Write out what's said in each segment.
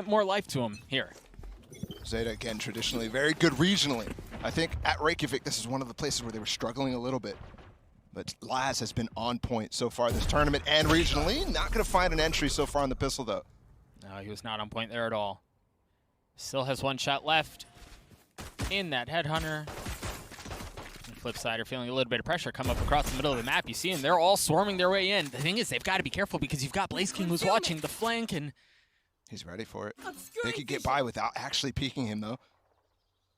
bit more life to him here. ZETA, again, traditionally very good regionally. I think at Reykjavik, this is one of the places where they were struggling a little bit. But Laz has been on point so far this tournament and regionally. Not going to find an entry so far on the pistol, though. No, he was not on point there at all. Still has one shot left in that Headhunter. The flip side are feeling a little bit of pressure come up across the middle of the map. You see them, they're all swarming their way in. The thing is, they've got to be careful because you've got Blaze King who's watching the flank, and he's ready for it. They could get by without actually peeking him, though.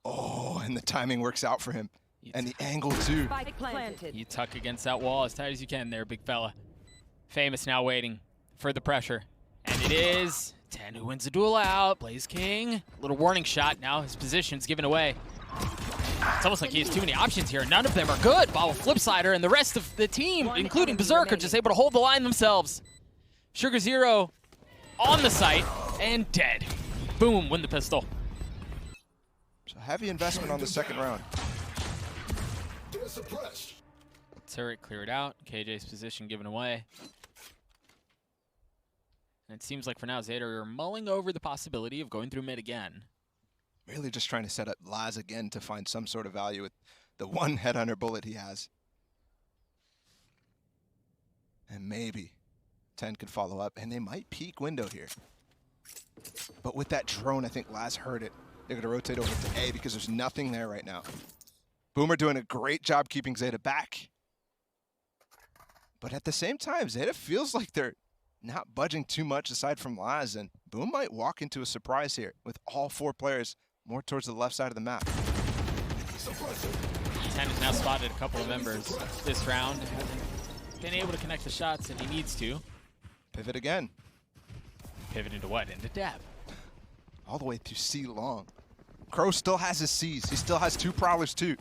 Oh, and the timing works out for him. And the angle, too. You tuck against that wall as tight as you can there, big fella. Famous now waiting for the pressure. And it is TENNN who wins the duel out. Blaze King, little warning shot now. His position's given away. It's almost like he has too many options here. None of them are good. Bobble Flipsider and the rest of the team, including Berserk, are just able to hold the line themselves. Sugar Zero on the site and dead. Boom, win the pistol. So heavy investment on the second round. Turret cleared out. KJ's position given away. And it seems like for now, ZETA are mulling over the possibility of going through mid again. Really just trying to set up Laz again to find some sort of value with the one Headhunter bullet he has. And maybe TENNN could follow up, and they might peek window here. But with that drone, I think Laz heard it. They're going to rotate over to A because there's nothing there right now. Boomer doing a great job keeping ZETA back. But at the same time, ZETA feels like they're not budging too much aside from Laz, and Boom might walk into a surprise here with all four players more towards the left side of the map. TENNN has now spotted a couple of members this round. Hasn't been able to connect the shots that he needs to. Pivot again. Pivot into what? Into Dab. All the way to C long. Crow still has his C's. He still has two Prowlers too.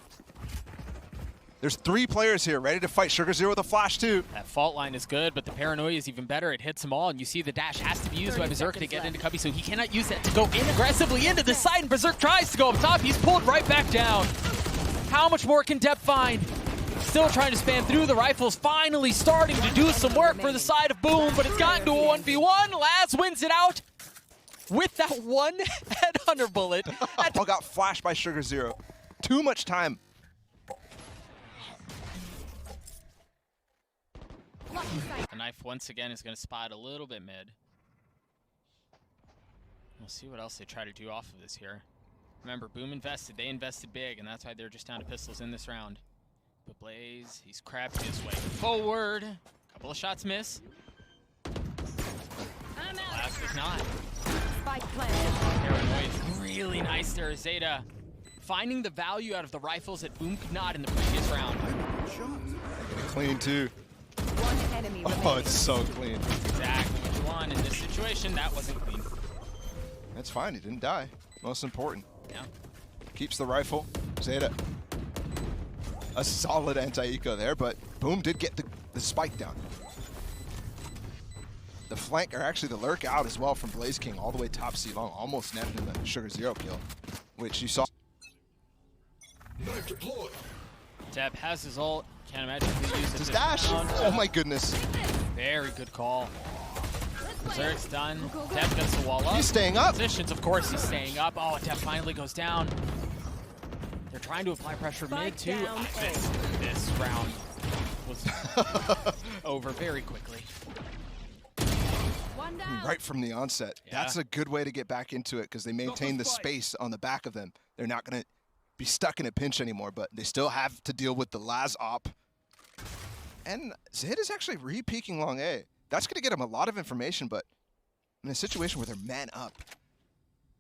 There's three players here ready to fight. Sugar Zero with a flash too. That fault line is good, but the paranoia is even better. It hits them all, and you see the dash has to be used by Berserk to get into Cubby, so he cannot use that to go in aggressively into the side, and Berserk tries to go up top. He's pulled right back down. How much more can Depp find? Still trying to span through. The rifles finally starting to do some work for the side of Boom, but it's gotten to a 1v1. Laz wins it out with that one Headhunter bullet. All got flashed by Sugar Zero. Too much time. The knife once again is going to spot a little bit mid. We'll see what else they try to do off of this here. Remember, Boom invested. They invested big, and that's why they're just down to pistols in this round. But Blaze, he's crabbed his way forward. Couple of shots miss. Last is not. Paranoia is really nice there. ZETA finding the value out of the rifles that Boom could not in the previous round. Clean too. Oh, it's so clean. Exactly what you want in this situation. That wasn't clean. That's fine. He didn't die. Most important. Yeah. Keeps the rifle. ZETA. A solid anti-eco there, but Boom did get the spike down. The flank, or actually the lurk out as well from Blaze King all the way top C long. Almost netted him a Sugar Zero kill, which you saw. Deb has his ult. Can't imagine if he used it. His dash! Oh my goodness. Very good call. Berserk's done. Deb gets the wall up. He's staying up. Positions, of course, he's staying up. Oh, Deb finally goes down. They're trying to apply pressure mid too. This round was over very quickly. Right from the onset. Yeah. That's a good way to get back into it because they maintain the space on the back of them. They're not going to be stuck in a pinch anymore, but they still have to deal with the Laz op. And ZETA is actually re-peeking long A. That's going to get him a lot of information, but in a situation where they're man up,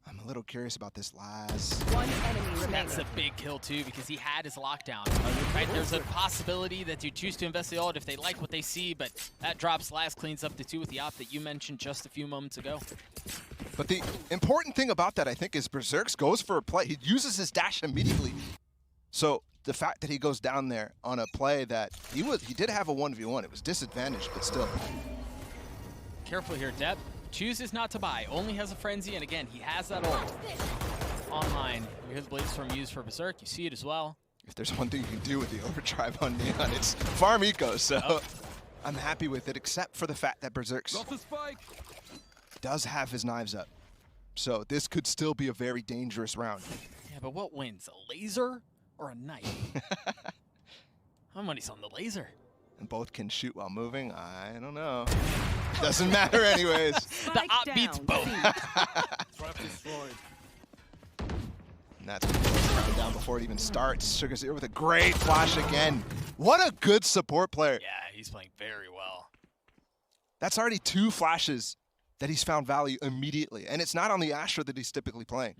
I'm a little curious about this Laz. One enemy remaining. That's a big kill too because he had his lockdown. Right? There's a possibility that you choose to invest the ult if they like what they see, but that drops Laz, cleans up the 2 with the op that you mentioned just a few moments ago. But the important thing about that, I think, is Berserk goes for a play. He uses his dash immediately. So the fact that he goes down there on a play that he did have a 1v1. It was disadvantaged, but still. Careful here, Depp. Chooses not to buy. Only has a frenzy, and again, he has that ult online. Here's Blaze from used for Berserk. You see it as well. If there's one thing you can do with the overdrive on Neon, it's farm eco. So I'm happy with it, except for the fact that Berserk does have his knives up. So this could still be a very dangerous round. Yeah, but what wins, a laser or a knife? My money's on the laser. And both can shoot while moving. I don't know. Doesn't matter anyways. The op beats both. And that's the round down before it even starts. SugarZero with a great flash again. What a good support player. Yeah, he's playing very well. That's already 2 flashes that he's found value immediately. And it's not on the Astra that he's typically playing.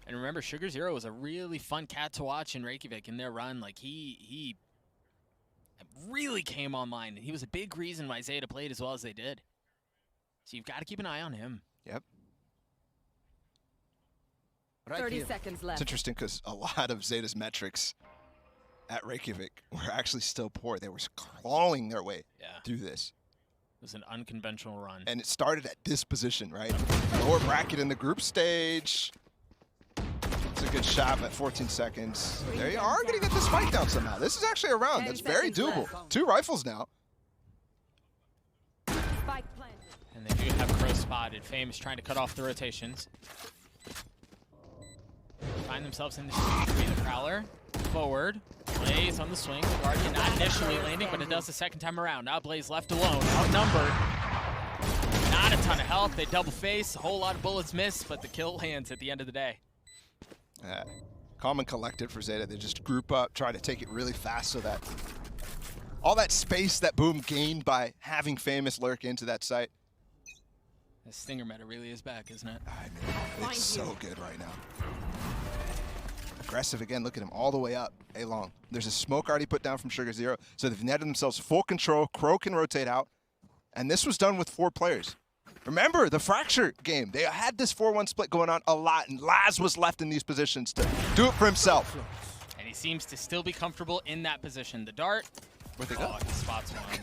And remember, SugarZero was a really fun cat to watch in Reykjavik in their run. Like, he really came online. He was a big reason why ZETA played as well as they did. So you've got to keep an eye on him. Yep. 30 seconds left. It's interesting because a lot of ZETA's metrics at Reykjavik were actually still poor. They were clawing their way through this. It was an unconventional run. And it started at this position, right? Lower bracket in the group stage. It's a good shot at 14 seconds. They are going to get this fight down somehow. This is actually a round that's very doable. 2 rifles now. And they do have Crow spotted. Famouz trying to cut off the rotations. Find themselves in the street. The Prowler forward. Blaze on the swing. The Guardian not initially landing, but it does the second time around. Now Blaze left alone, outnumbered. Not a ton of health. They double face. A whole lot of bullets missed, but the kill lands at the end of the day. Calm and collected for ZETA. They just group up, try to take it really fast so that all that space that Boom gained by having Famouz lurk into that site. The Stinger meta really is back, isn't it? I know. It's so good right now. Aggressive again. Look at him all the way up. A-long. There's a smoke already put down from SugarZero, so they've netted themselves full control. Crow can rotate out, and this was done with 4 players. Remember the Fracture game. They had this 4-1 split going on a lot, and Laz was left in these positions to do it for himself. And he seems to still be comfortable in that position. The dart. Where'd they go? He spots one.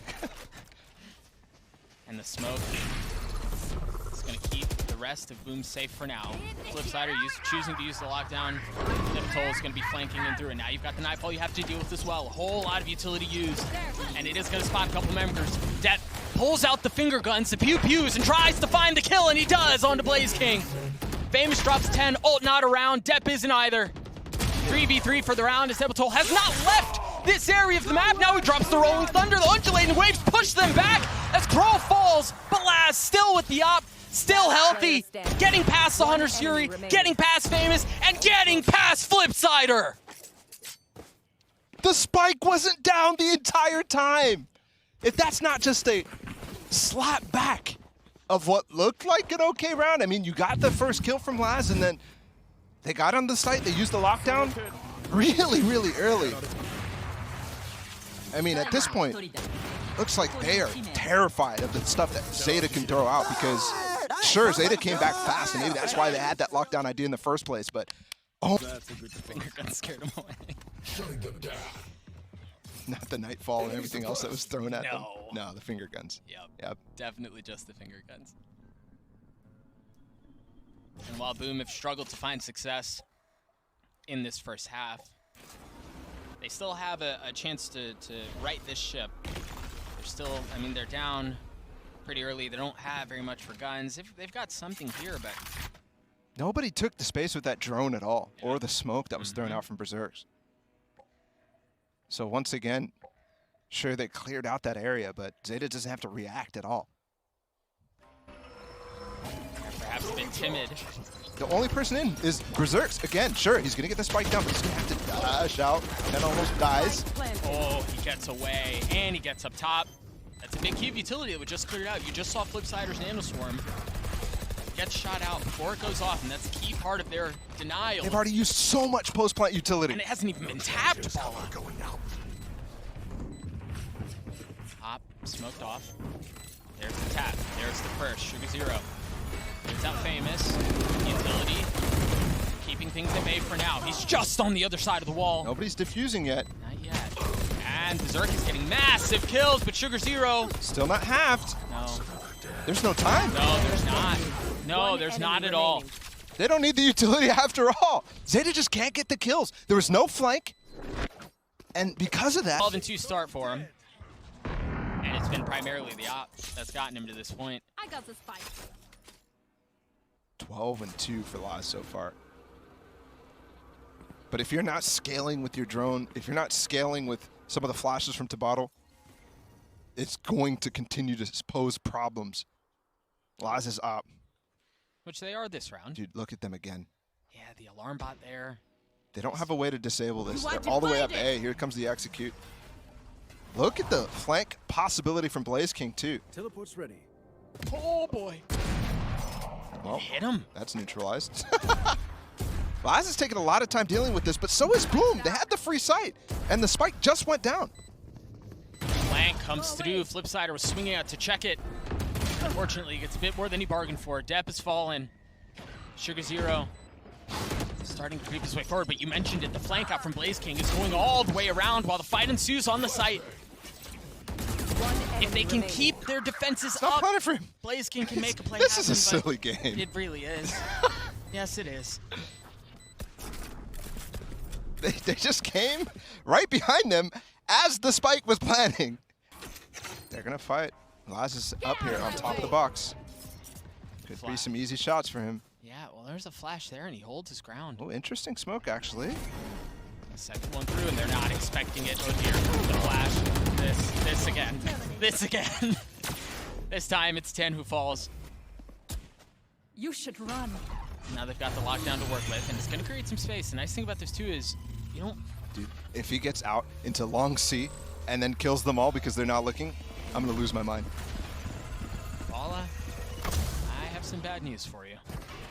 And the smoke is going to keep the rest of Boom safe for now. Flipsider choosing to use the lockdown. Tehbotol is going to be flanking in through, and now you've got the Nightfall you have to deal with as well. A whole lot of utility used, and it is going to spot a couple members. Det pulls out the finger guns, the pew-pews, and tries to find the kill, and he does onto Blaze King. Famouz drops 10, ult not around, Depp isn't either. 3v3 for the round as Tehbotol has not left this area of the map. Now he drops the Rolling Thunder, the undulating waves push them back as Crow falls, but Laz still with the op, still healthy, getting past the Hunter's Fury, getting past Famouz, and getting past Flipsider. The spike wasn't down the entire time. If that's not just a slap back of what looked like an okay round. I mean, you got the first kill from Laz, and then they got on the site. They used the lockdown really, really early. I mean, at this point, looks like they are terrified of the stuff that ZETA can throw out because, sure, ZETA came back fast, and maybe that's why they had that lockdown idea in the first place, but oh. The finger gun scared him away. Not the Nightfall and everything else that was thrown at them. No, the finger guns. Yep. Definitely just the finger guns. And while Boom have struggled to find success in this first half, they still have a chance to right this ship. They're still, I mean, they're down pretty early. They don't have very much for guns. They've got something here, but nobody took the space with that drone at all, or the smoke that was thrown out from BerserX. So once again, sure, they cleared out that area, but ZETA doesn't have to react at all. Perhaps a bit timid. The only person in is BerserX. Again, sure, he's going to get the spike down, but he's going to have to dash out and almost dies. Oh, he gets away, and he gets up top. That's a big cube utility that was just cleared out. You just saw Flipsider's Nanoswarm. Gets shot out before it goes off, and that's a key part of their denial. They've already used so much post-plant utility. And it hasn't even been tapped, Balla. Hop, smoked off. There's the tap. There's the first. SugarZero. Gets out Famouz. Utility. Keeping things at bay for now. He's just on the other side of the wall. Nobody's diffusing yet. Not yet. And Berserk is getting massive kills, but SugarZero. Still not halved. No. There's no time. No, there's not. No, there's not at all. They don't need the utility after all. ZETA just can't get the kills. There was no flank. And because of that... 12-2 start for him. And it's been primarily the op that's gotten him to this point. I got the spike. 12-2 for Laz so far. But if you're not scaling with your drone, if you're not scaling with some of the flashes from Tehbotol, it's going to continue to pose problems. Laz is up. Which they are this round. Dude, look at them again. Yeah, the alarm bot there. They don't have a way to disable this. They're all the way up A. Here comes the execute. Look at the flank possibility from Blaze King, too. Teleport's ready. Oh, boy. Well, Hit him. That's neutralized. Laz is taking a lot of time dealing with this, but so is Boom. They had the free sight, and the spike just went down. Flank comes through. Flipsider was swinging out to check it. Unfortunately, he gets a bit more than he bargained for. Depp has fallen. Sugar Zero starting to creep his way forward, but you mentioned it. The flank out from Blaze King is going all the way around while the fight ensues on the site. If they can keep their defenses Stop up, playing for him. Blaze King can make a play This happen, is a but silly game. It really is. Yes, it is. They just came right behind them as the spike was planning. They're going to fight. Laz is up here on top of the box. Could be some easy shots for him. Yeah, well, there's a flash there, and he holds his ground. Oh, interesting smoke, actually. The second one through, and they're not expecting it. Oh, dear. The flash. This again. This again. This time, it's TENN who falls. You should run. Now they've got the lockdown to work with, and it's going to create some space. The nice thing about this, too, is you don't... Dude, if he gets out into long C and then kills them all because they're not looking, I'm going to lose my mind. Balla, I have some bad news for you.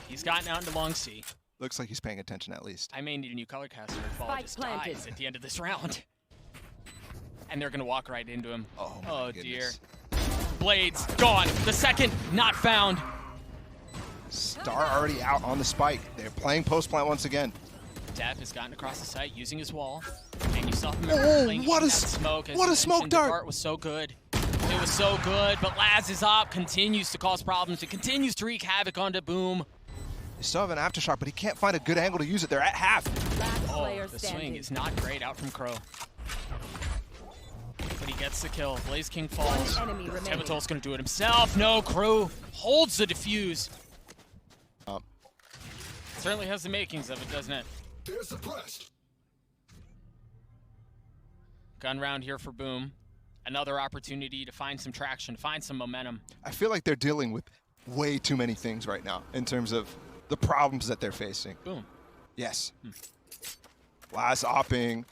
He's gotten out into long C. Looks like he's paying attention at least. I may need a new color caster if Balla just dies at the end of this round. And they're going to walk right into him. Oh dear. Blades gone. The second not found. Star already out on the spike. They're playing post plant once again. Depp has gotten across the site using his wall. And you saw him playing what a smoke. What a smoke dart. The dart was so good. It was so good, but Laz is up, continues to cause problems. It continues to wreak havoc onto Boom. They still have an aftershock, but he can't find a good angle to use it. They're at half. The swing is not great out from Crow. But he gets the kill. Blaze King falls. Tehbotol's going to do it himself. No, Crow holds the defuse. Certainly has the makings of it, doesn't it? They're suppressed. Gun round here for Boom. Another opportunity to find some traction, find some momentum. I feel like they're dealing with way too many things right now in terms of the problems that they're facing. Boom. Yes. Laz opping,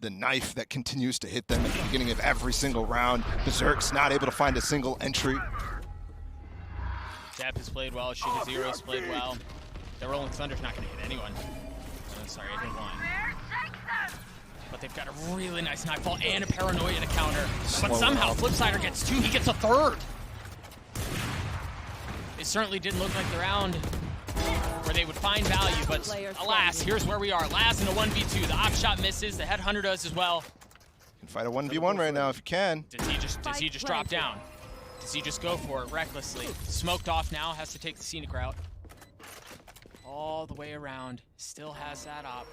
the knife that continues to hit them at the beginning of every single round. BerserX not able to find a single entry. Depp has played well. Sugar Zero's played well. The Rolling Thunder's not going to hit anyone. Oh, sorry, I hit one. But they've got a really nice nightfall and a paranoia to counter. But somehow Flipsider gets two. He gets a third. It certainly didn't look like the round where they would find value, but alas, here's where we are. Laz in a 1v2. The op shot misses. The headhunter does as well. You can fight a 1v1 right now if you can. Does he just drop down? Does he just go for it recklessly? Smoked off now, has to take the scenic route. All the way around. Still has that op.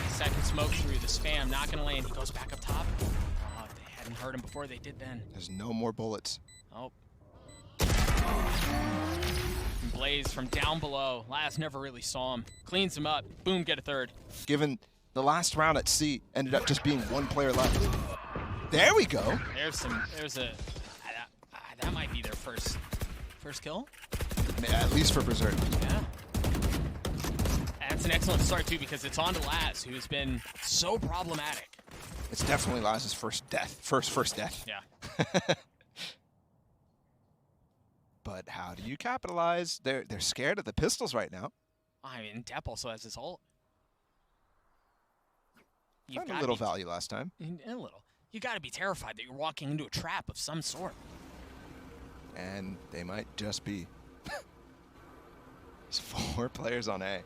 Second smoke through. The spam not going to land. He goes back up top. Oh, if they hadn't heard him before, they did then. There's no more bullets. Oh. Blaze from down below. Laz never really saw him. Cleans him up. Boom, get a third. Given the last round at C ended up just being one player left. There we go. That might be their first kill. At least for Berserk. Yeah. That's an excellent start too, because it's on to Laz, who's been so problematic. It's definitely Laz's first death. First death. Yeah. But how do you capitalize? They're scared of the pistols right now. I mean, Depp also has his ult. Found a little value last time. A little. You got to be terrified that you're walking into a trap of some sort. And they might just be. There's 4 players on A.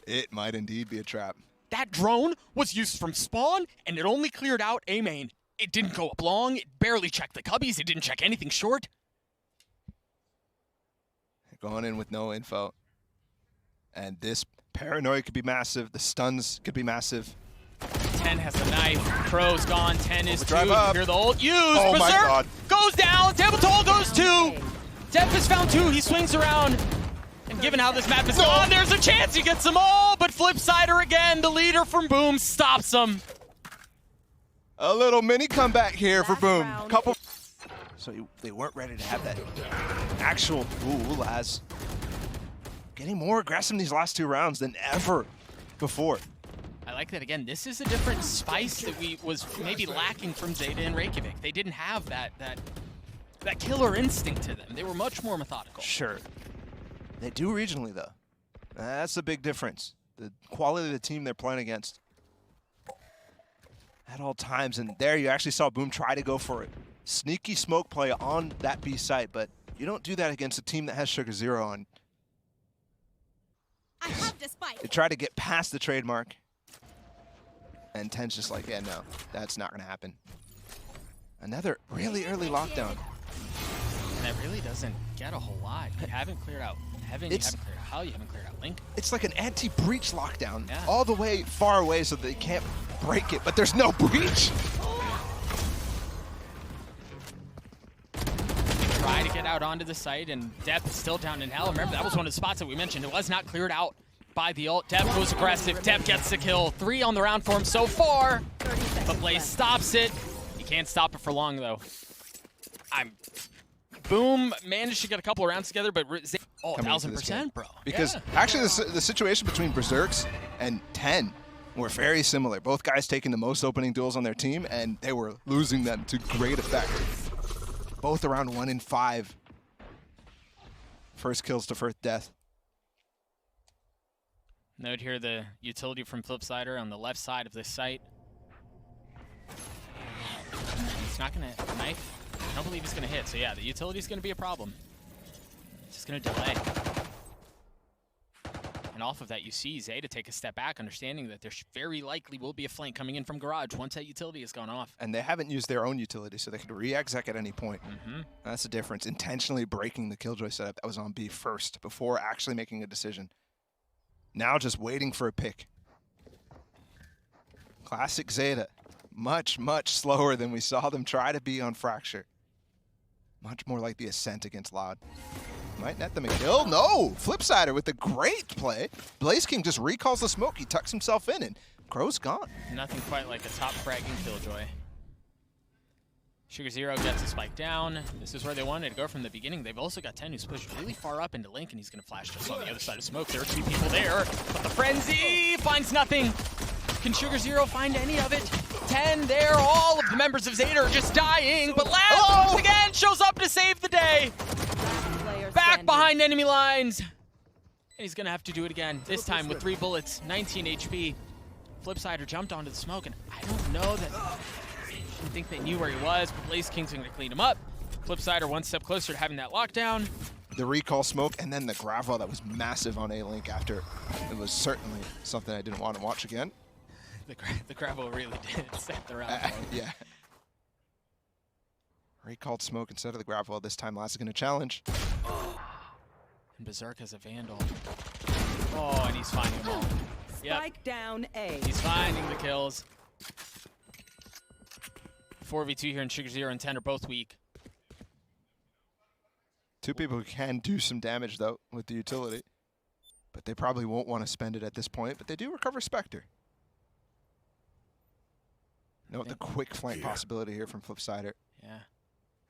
It might indeed be a trap. That drone was used from spawn, and it only cleared out A main. It didn't go up long. It barely checked the cubbies. It didn't check anything short. Going in with no info. And this paranoia could be massive. The stuns could be massive. TENN has the knife. Crow's gone. TENN is 2. Up. Hear the ult. Use. Oh Berserk my God. goes down. Tehbotol goes 2. Depp has found 2. He swings around. And given how this map is gone, there's a chance he gets them all, but Flipsider again, the leader from Boom, stops him. A little mini comeback here for Boom. round. So they weren't ready to have that actual Uwais getting more aggressive in these last 2 rounds than ever before. I like that again. This is a different spice that was maybe lacking from ZETA and Reykjavik. They didn't have that killer instinct to them. They were much more methodical. Sure. They do regionally, though. That's the big difference. The quality of the team they're playing against at all times. And there you actually saw Boom try to go for it. Sneaky smoke play on that B site, but you don't do that against a team that has Sugar Zero on. I have the spike. They try to get past the trademark. And TENN's just like, yeah, no, that's not going to happen. Another really early lockdown. And that really doesn't get a whole lot. You haven't cleared out Heaven, you haven't cleared out Hell, you haven't cleared out Link. It's like an anti-breach lockdown, Yeah. all the way far away so they can't break it, but there's no breach. Try to get out onto the site, and Depp is still down in Hell. Remember, that was one of the spots that we mentioned. It was not cleared out by the ult. Depp goes aggressive. Depp gets the kill. 3 on the round for him so far, 30 seconds but Blaze left. stops it. He can't stop it for long, though. Boom managed to get a couple of rounds together, but oh, Coming into this game. 1,000%, bro. Because Yeah. actually the situation between BerserX and TENN were very similar. Both guys taking the most opening duels on their team, and they were losing them to great effect. Both around 1 in 5. First kills to first death. Note here the utility from Flipsider on the left side of this site. He's not going to knife. I don't believe he's going to hit. So yeah, the utility is going to be a problem. It's just going to delay. And off of that, you see ZETA take a step back, understanding that there very likely will be a flank coming in from Garage once that utility has gone off. And they haven't used their own utility, so they could re-exec at any point. That's the difference. Intentionally breaking the Killjoy setup that was on B first before actually making a decision. Now just waiting for a pick. Classic ZETA. Much, much slower than we saw them try to be on Fracture. Much more like the Ascent against Loud. Might net them a kill. No! Flipsider with a great play. Blaze King just recalls the smoke. He tucks himself in, and Crow's gone. Nothing quite like a top fragging Killjoy. Sugar Zero gets a spike down. This is where they wanted to go from the beginning. They've also got TENN who's pushed really far up into Link, and he's going to flash just on the other side of smoke. There are 2 people there, but the Frenzy finds nothing. Can Sugar Zero find any of it? TENN there, all of the members of ZETA are just dying, but Laz once again shows up to save the day. Player Back standing. behind enemy lines. And he's going to have to do it again, this time with 3 bullets, 19 HP. Flipsider jumped onto the smoke, and I don't know that... I think they knew where he was, but Blaze King's going to clean him up. Flipsider 1 step closer to having that lockdown. The recall smoke, and then the gravel that was massive on A-Link after it was certainly something I didn't want to watch again. The gravel really did set the round. for him. Yeah. Recalled smoke instead of the gravel. This time Laz is going to challenge. And Berserk has a Vandal. Oh, and he's finding them all. Yep, Spike down A. he's finding the kills. 4v2 here, and Sugar Zero and TENN are both weak. 2 people who can do some damage, though, with the utility. But they probably won't want to spend it at this point, but they do recover Spectre. Note the quick flank possibility here from Flipsider. Yeah,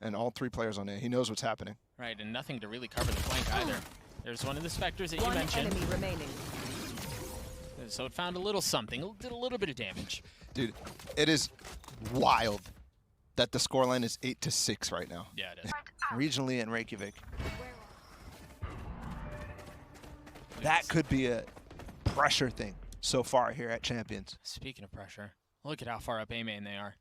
And all 3 players on A. He knows what's happening. right, and nothing to really cover the flank either. There's one of the Spectres that you 1 mentioned. enemy remaining. So it found a little something, did a little bit of damage. Dude, it is wild that the scoreline is 8-6 right now. Yeah, it is. Regionally in Reykjavik. That could be a pressure thing so far here at Champions. Speaking of pressure, look at how far up A main they are.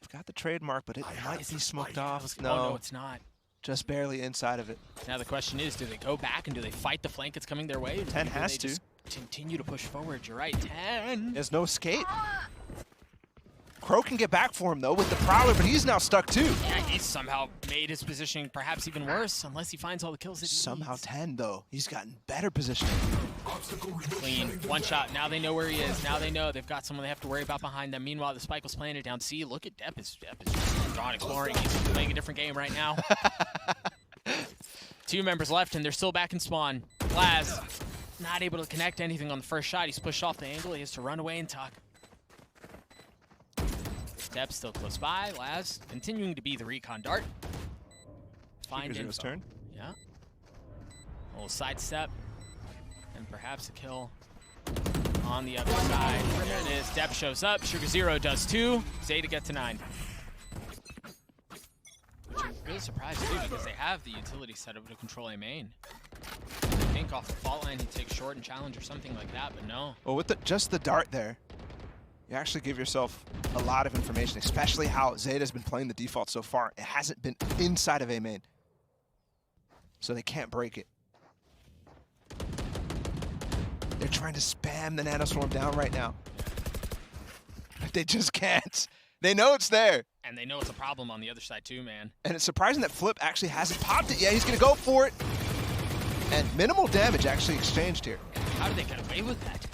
We've got the trademark, but it might be smoked off. Oh, no, it's not. Just barely inside of it. Now the question is, do they go back and do they fight the flank that's coming their way? Or TENN do has they to. just continue to push forward? You're right, TENN. There's no escape. Crow can get back for him, though, with the Prowler, but he's now stuck, too. Yeah, he's somehow made his positioning perhaps even worse, unless he finds all the kills that he Somehow needs. TENN, though, he's gotten better positioning. Clean, 1 shot. Now they know where he is. Now they know they've got someone they have to worry about behind them. Meanwhile, the spike was planted down C. Look at Depp is just gone exploring. He's playing a different game right now. 2 members left, and they're still back in spawn. Laz, not able to connect anything on the first shot. He's pushed off the angle. He has to run away and tuck. Step still close by. Laz continuing to be the recon dart. Find his turn. Yeah. A little sidestep. And perhaps a kill on the other side. There it is. Dep shows up. Sugar Zero does 2. ZETA get to 9. Which I'm really surprised too, because they have the utility set up to control a main. I think off the fault line he'd take short and challenge or something like that, but no. Well, with just the dart there, you actually give yourself a lot of information, especially how ZETA's been playing the default so far. It hasn't been inside of a main, so they can't break it. They're trying to spam the nanoswarm down right now. They just can't. They know it's there. And they know it's a problem on the other side too, man. And it's surprising that Flip actually hasn't popped it yet. He's going to go for it. And minimal damage actually exchanged here. How did they get away with that?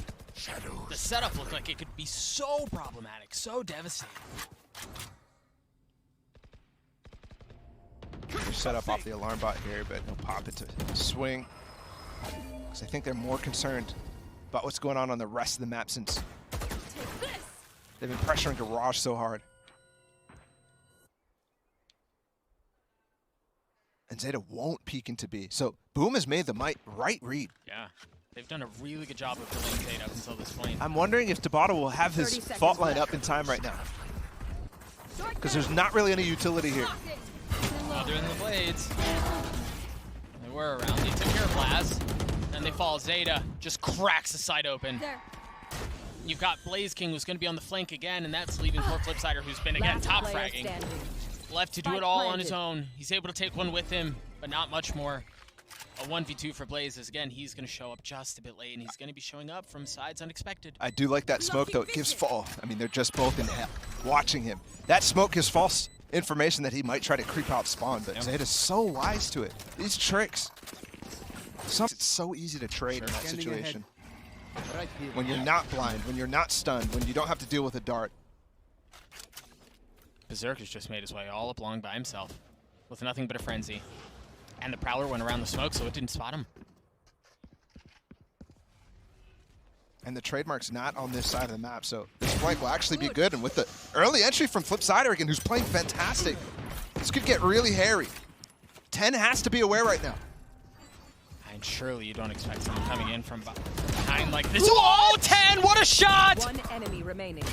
The setup looked like it could be so problematic, so devastating. They're set up off the alarm bot here, but he'll pop it to swing. Because I think they're more concerned about what's going on the rest of the map since they've been pressuring Garage so hard. And ZETA won't peek into B. So Boom has made the right read. Yeah, they've done a really good job of delaying ZETA up until this point. I'm wondering if Tehbotol will have his fault line up in time right now. Because there's not really any utility here. Other than the blades. They were around. They took care of Laz. Then they fall. ZETA just cracks the side open. You've got Blaze King, who's going to be on the flank again, and that's leaving poor Flipsider, who's been, again, top fragging. Left to do it all on his own. He's able to take one with him, but not much more. A 1v2 for Blaze is, again, he's going to show up just a bit late, and he's going to be showing up from sides unexpected. I do like that smoke, though. It gives fall. I mean, they're just both in hell watching him. That smoke gives false information that he might try to creep out spawn, but ZETA's so wise to it. These tricks. It's so easy to trade in that situation. Right here. When you're not blind, when you're not stunned, when you don't have to deal with a dart. Berserk has just made his way all up long by himself with nothing but a frenzy. And the Prowler went around the smoke, so it didn't spot him. And the trademark's not on this side of the map, so this flank will actually be good. And with the early entry from Flipsider again, who's playing fantastic, this could get really hairy. TENN has to be aware right now. And surely you don't expect someone coming in from behind like this. Oh, TENN, what a shot! One enemy remaining.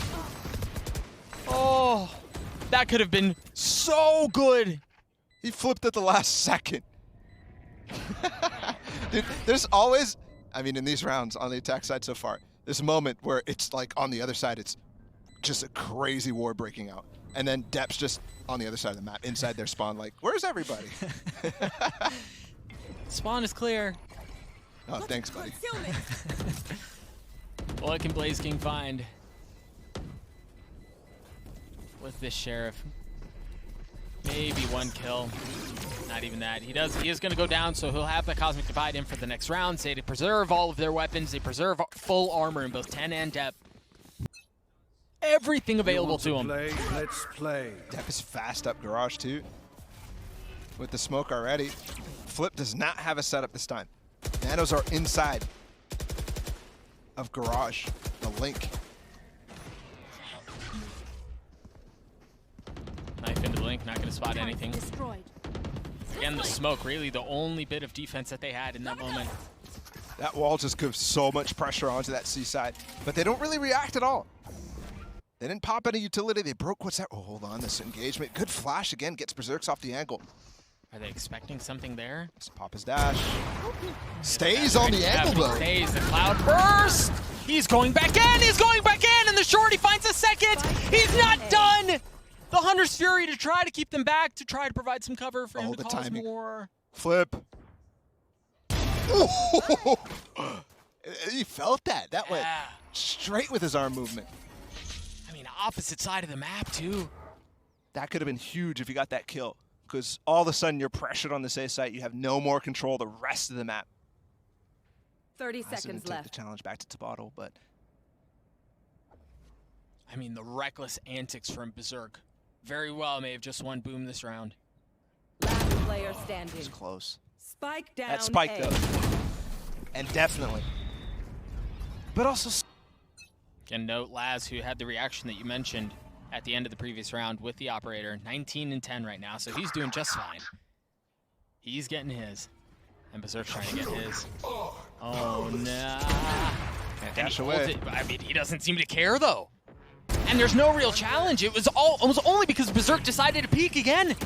Oh, that could have been so good. He flipped at the last second. Dude, there's always, I mean, in these rounds on the attack side so far, this moment where it's like on the other side, it's just a crazy war breaking out. And then Dep's just on the other side of the map, inside their spawn, like, where's everybody? Spawn is clear. Oh, thanks, buddy. What can Blaze King find with this Sheriff? Maybe one kill. Not even that. He is going to go down, so he'll have the Cosmic Divide in for the next round. Say to preserve all of their weapons. They preserve full armor in both TENN and Dep. Everything available to him. Let's play. Dep is fast up Garage too. With the smoke already. Flip does not have a setup this time. Nanos are inside of Garage. The link. Knife into the link, not going to spot anything. Again, the smoke, really the only bit of defense that they had in that moment. That wall just gives so much pressure onto that C side, but they don't really react at all. They didn't pop any utility. They broke what's that? Oh, hold on, this engagement. Good flash again, gets Berserks off the angle. Are they expecting something there? Let's pop his dash. Stays on the angle though. Stays, the cloud burst. He's going back in, he's going back in, and the shorty finds a second. He's not done. The Hunter's Fury to try to keep them back, to try to provide some cover for him to cause more. Flip. He felt that. That went straight with his arm movement. I mean, opposite side of the map, too. That could have been huge if you got that kill, because all of a sudden you're pressured on this A site. You have no more control the rest of the map. 30 seconds Take left. the challenge back to Tehbotol, but I mean, the reckless antics from Berserk very well may have just won Boom this round. Last player standing. it's close. Spike down. That spike A. though. and definitely. But also... Again, note Laz, who had the reaction that you mentioned at the end of the previous round with the operator, 19 and 10 right now, so he's doing just fine. He's getting his. And BerserX's trying to get his. Oh, nah. Can't dash away. I mean, he doesn't seem to care, though. And there's no real challenge. It was only because BerserX decided to peek again.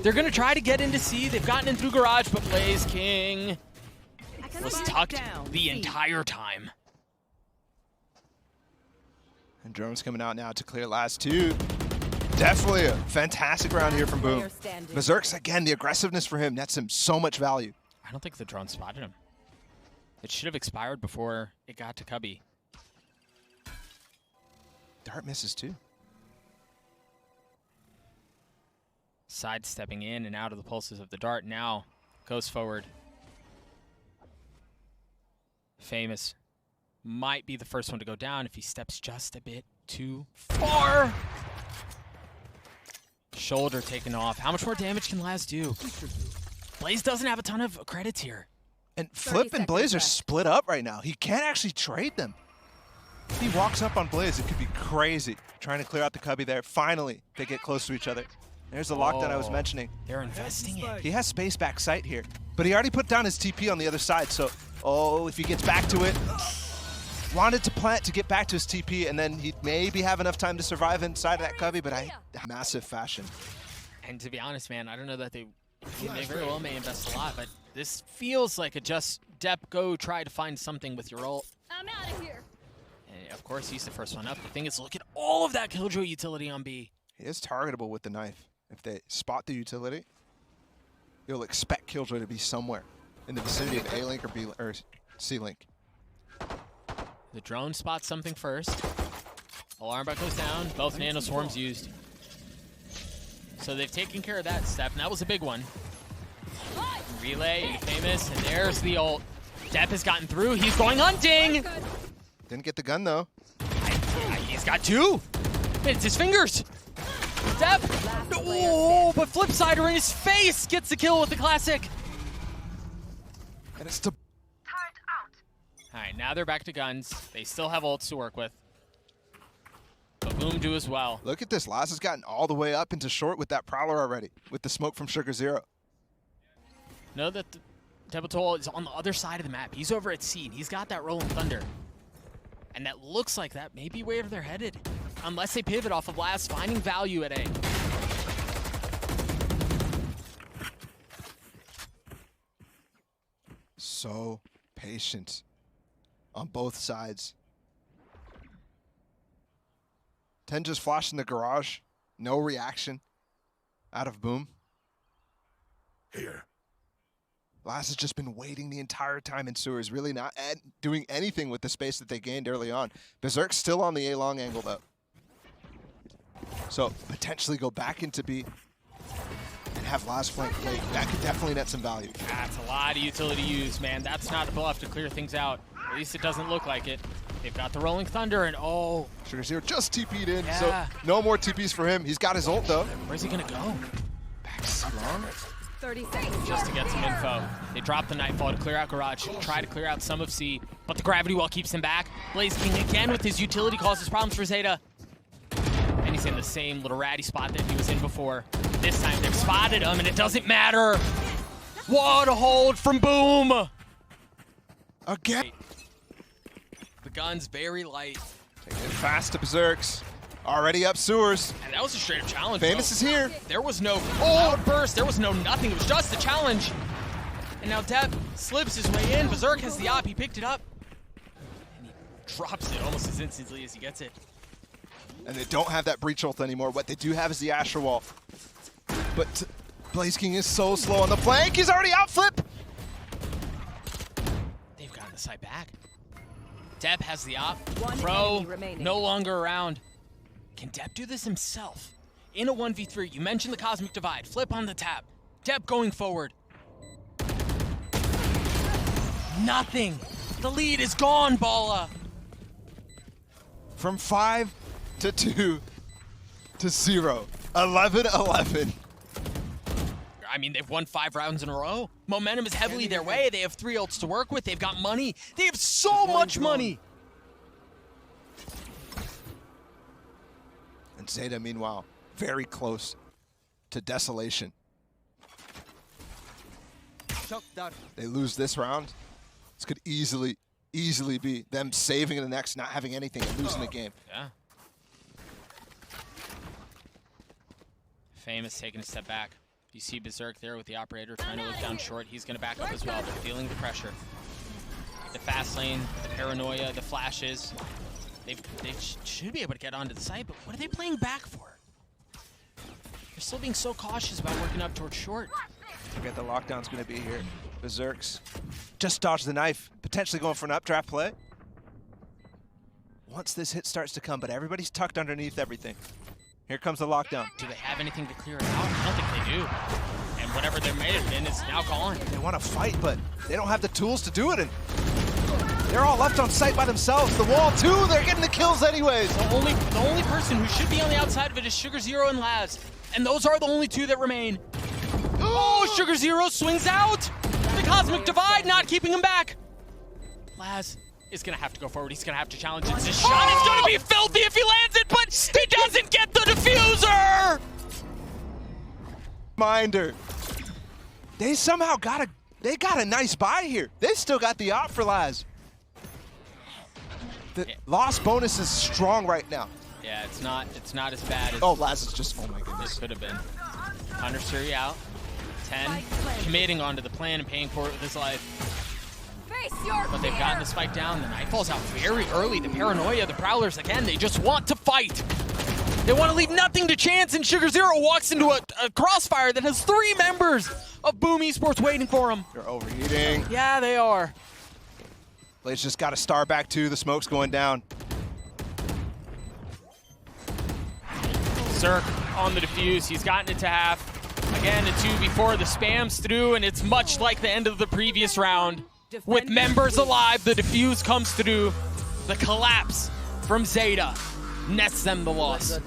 They're going to try to get into C. They've gotten in through Garage, but Blaze King was tucked the entire time. And drones coming out now to clear last two. Definitely a fantastic round here from Boom. BerserX, again, the aggressiveness for him nets him so much value. I don't think the drone spotted him. It should have expired before it got to Cubby. Dart misses too. Sidestepping in and out of the pulses of the dart now goes forward. Famouz might be the first one to go down if he steps just a bit too far. Shoulder taken off. How much more damage can Laz do? Blaze doesn't have a ton of credits here. And Flip and Blaze are split up right now. He can't actually trade them. If he walks up on Blaze, it could be crazy. Trying to clear out the Cubby there. Finally, they get close to each other. There's the lock that I was mentioning. They're investing in. He has space back sight here, but he already put down his TP on the other side, so, if he gets back to it, wanted to plant to get back to his TP, and then he'd maybe have enough time to survive inside of that Cubby, but massive fashion. And to be honest, man, I don't know that they very well may invest a lot, but this feels like a just Dep go try to find something with your ult. I'm out of here. And of course, he's the first one up. The thing is, look at all of that Killjoy utility on B. He is targetable with the knife. If they spot the utility, you'll expect Killjoy to be somewhere in the vicinity of A-Link or B or C-Link. The drone spots something first. Alarm bot goes down. Both nano swarms used. So they've taken care of that step, and that was a big one. Relay, Famouz, and there's the ult. Dep has gotten through. He's going hunting. Didn't get the gun though. He's got two. It's his fingers. Dep. Oh, but Flipsider in his face gets the kill with the classic. And it's to. All right, now they're back to guns. They still have ults to work with. But Boom do as well. Look at this. Laz has gotten all the way up into short with that Prowler already, with the smoke from Sugar Zero. Know that the Tehbotol is on the other side of the map. He's over at C, and he's got that Rolling Thunder. And that looks like that may be where they're headed. Unless they pivot off of Laz, finding value at A. So patient on both sides. TENN just flashed in the garage. No reaction out of Boom. Here. Laz has just been waiting the entire time in sewers, really not doing anything with the space that they gained early on. BerserX's still on the A-long angle, though. So, potentially go back into B and have Laz flank play. That could definitely net some value. That's a lot of utility use, man. That's not a bluff to clear things out. At least it doesn't look like it. They've got the Rolling Thunder, and oh. Sugar Zero just TP'd in, Yeah. so no more TPs for him. He's got his ult, though. Where's he going to go? Back strong. 30 seconds. Just to get some info. They drop the Nightfall to clear out Garage, try to clear out some of C, but the Gravity Wall keeps him back. Blaze King again with his utility causes problems for ZETA. And he's in the same little ratty spot that he was in before. This time they've spotted him, and it doesn't matter. What a hold from Boom! Again. The gun's very light. Taking it fast to BerserX. Already up sewers. And that was a straight up challenge. Famouz is here. There was no outburst, there was no nothing, it was just a challenge. And now Dep slips his way in. BerserX has the op, he picked it up. And he drops it almost as instantly as he gets it. And they don't have that breach ult anymore. What they do have is the Asher Wall. But Blaze King is so slow on the flank. He's already out flip. They've gotten the side back. Dep has the op. One Pro enemy remaining. no longer around. Can Dep do this himself? In a 1v3, you mentioned the Cosmic Divide. Flip on the tap. Dep going forward. Nothing. The lead is gone, Balla. From 5 to 2 to 0. 11-11. I mean, they've won 5 rounds in a row. Momentum is heavily their way. They have 3 ults to work with. They've got money. They have so much money. And ZETA, meanwhile, very close to desolation. They lose this round. This could easily be them saving the next, not having anything, and losing the game. Yeah. Famous taking a step back. You see Berserk there with the operator trying to look down short. He's going to back up as well. They're feeling the pressure. The fast lane, the paranoia, the flashes. They should be able to get onto the site, but what are they playing back for? They're still being so cautious about working up towards short. Forget the lockdown's going to be here. Berserk's just dodged the knife, potentially going for an updraft play. Once this hit starts to come, but everybody's tucked underneath everything. Here comes the lockdown. Do they have anything to clear it out? I don't think they do. And whatever they may have been is now gone. They want to fight, but they don't have the tools to do it. And they're all left on site by themselves. The wall too, they're getting the kills anyways. The only person who should be on the outside of it is Sugar Zero and Laz. And those are the only 2 that remain. Oh, Sugar Zero swings out. The Cosmic Divide not keeping him back. Laz is going to have to go forward. He's going to have to challenge it. This shot is going to be filthy if he lands it, but he doesn't get the diffuser. Reminder. They somehow got a nice buy here. They still got the op for Laz. The loss bonus is strong right now. Yeah, it's not as bad as Laz is just, oh my this goodness. could have been. Under Suri out. TENN committing onto the plan and paying for it with his life. Face your But they've gotten the spike down. The knife falls out very early. The paranoia, the Prowlers, again, they just want to fight. They want to leave nothing to chance, and Sugar Zero walks into a crossfire that has 3 members of Boom Esports waiting for him. They're overheating. Yeah, they are. Blade's just got a star back too. The smoke's going down. Zerk on the defuse. He's gotten it to half. Again, a 2 before the spams through, and it's much like the end of the previous round. With members alive, the defuse comes through. The collapse from ZETA nets them the loss.